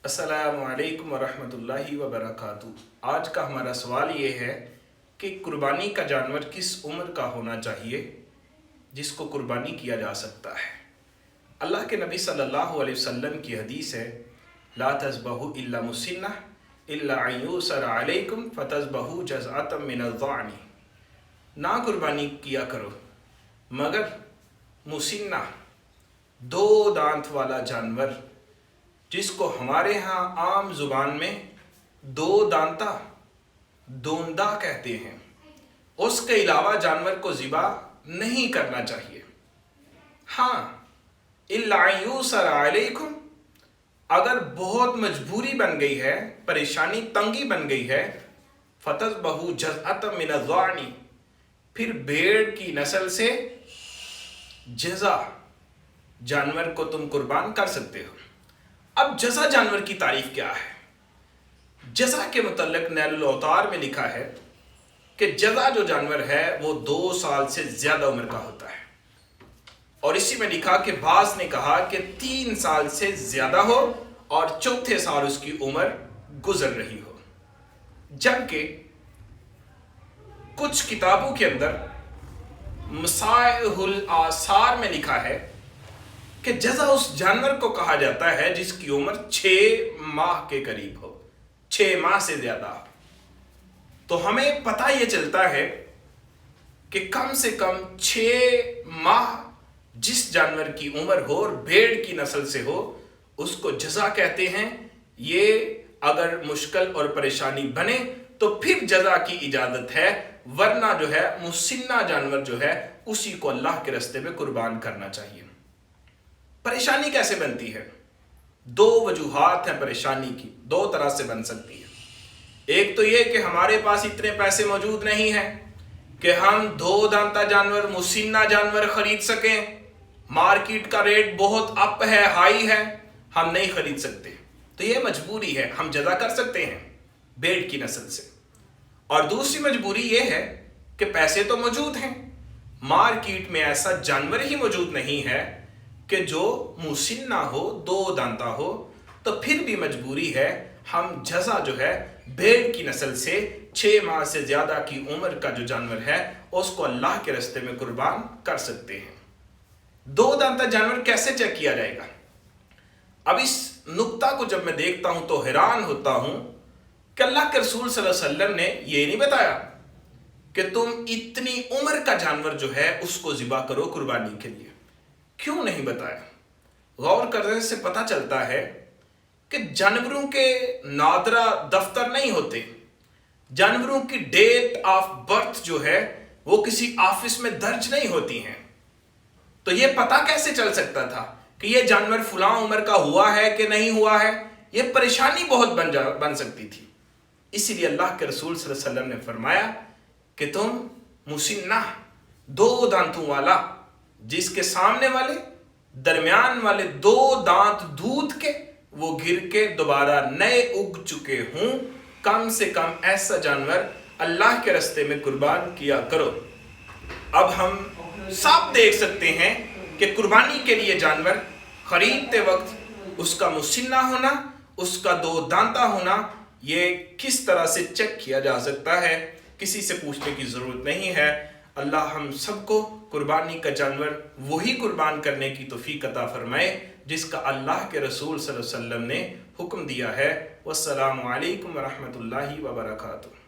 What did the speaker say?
अस्सलामु अलैकुम वरहमतुल्लाहि वबरकातुहू। आज का हमारा सवाल ये है कि कुर्बानी का जानवर किस उम्र का होना चाहिए जिसको कुर्बानी किया जा सकता है। अल्लाह के नबी सल्लल्लाहु अलैहि वसल्लम की हदीस है, ला तज़बहू इल्ला मुसिन्ना इल्ला अन युसर अलैकुम फतज़बहू जज़अतम मिनज़्ज़अनी। ना कुर्बानी किया करो मगर मुसिन्ना, दो दांत वाला जानवर, जिसको हमारे यहाँ आम जुबान में दो दांता दोंदा कहते हैं, उसके अलावा जानवर को ज़िबा नहीं करना चाहिए। हाँ, इल्ला अन युसर अलैकुम, अगर बहुत मजबूरी बन गई है, परेशानी तंगी बन गई है, फतज़बहू जज़अतम मिनज़्ज़अनी, फिर भेड़ की नस्ल से जज़ा जानवर को तुम कुर्बान कर सकते हो। अब जज़ा जानवर की तारीफ क्या है? जज़ा के मुतल्लिक़ नैलुल औतार में लिखा है कि जज़ा जो जानवर है वो 2 साल से ज़्यादा उम्र का होता है, और इसी में लिखा कि बाज़ ने कहा कि 3 साल से ज़्यादा हो और चौथे साल उसकी उम्र गुजर रही हो। जबकि कुछ किताबों के अंदर मसाइहुल आसार में लिखा है कि जज़ा उस जानवर को कहा जाता है जिसकी उम्र 6 माह के करीब हो, 6 माह से ज्यादा हो। तो हमें पता ये चलता है कि कम से कम 6 माह जिस जानवर की उम्र हो और भेड़ की नस्ल से हो, उसको जज़ा कहते हैं। ये अगर मुश्किल और परेशानी बने तो फिर जज़ा की इजाजत है, वरना जो है मुसिन्ना जानवर जो है उसी को अल्लाह के रास्ते में कुर्बान करना चाहिए। परेशानी कैसे बनती है? 2 वजूहात हैं परेशानी की, 2 तरह से बन सकती है। एक तो ये कि हमारे पास इतने पैसे मौजूद नहीं हैं कि हम 2 दांता जानवर, मुसिन्ना जानवर खरीद सकें। मार्केट का रेट बहुत अप है, हाई है, हम नहीं खरीद सकते। तो ये मजबूरी है, हम जज़ा कर सकते हैं भेड़ की नस्ल से। और दूसरी मजबूरी ये है कि पैसे तो मौजूद हैं, मार्केट में ऐसा जानवर ही मौजूद नहीं है कि जो मुसिन्ना हो, 2 दांता हो। तो फिर भी मजबूरी है, हम जज़ा जो है भेड़ की नस्ल से 6 माह से ज़्यादा की उम्र का जो जानवर है उसको अल्लाह के रास्ते में कुर्बान कर सकते हैं। 2 दांता जानवर कैसे चेक किया जाएगा? अब इस नुक्ता को जब मैं देखता हूं तो हैरान होता हूं कि अल्लाह के रसूल सल्लल्लाहु अलैहि वसल्लम ने ये नहीं बताया कि तुम इतनी उम्र का जानवर जो है उसको ज़िबा करो कुर्बानी के लिए। क्यों नहीं बताया? गौर करने से पता चलता है कि जानवरों के नादरा दफ्तर नहीं होते। जानवरों की डेट ऑफ बर्थ जो है वो किसी ऑफिस में दर्ज नहीं होती हैं। तो ये पता कैसे चल सकता था कि ये जानवर फलां उम्र का हुआ है कि नहीं हुआ है? ये परेशानी बहुत बन सकती थी। इसीलिए अल्लाह के रसूल सल्लल्लाहु अलैहि वसल्लम ने फरमाया कि तुम मुसिन्ना, 2 दांतों वाला, जिसके सामने वाले दरमियान वाले 2 दांत दूध के वो गिर के दोबारा नए उग चुके हों, कम से कम ऐसा जानवर अल्लाह के रास्ते में कुर्बान किया करो। अब हम सब देख सकते हैं कि कुर्बानी के लिए जानवर खरीदते वक्त उसका मुसिन्ना होना, उसका 2 दांता होना, ये किस तरह से चेक किया जा सकता है, किसी से पूछने की ज़रूरत नहीं है। अल्लाह हम सबको कुर्बानी का जानवर वही कुर्बान करने की तौफीक अता फरमाए जिसका अल्लाह के रसूल सल्लल्लाहु अलैहि वसल्लम ने हुक्म दिया है। वस्सलामु अलैकुम वरहमतुल्लाहि वबरकातुहू।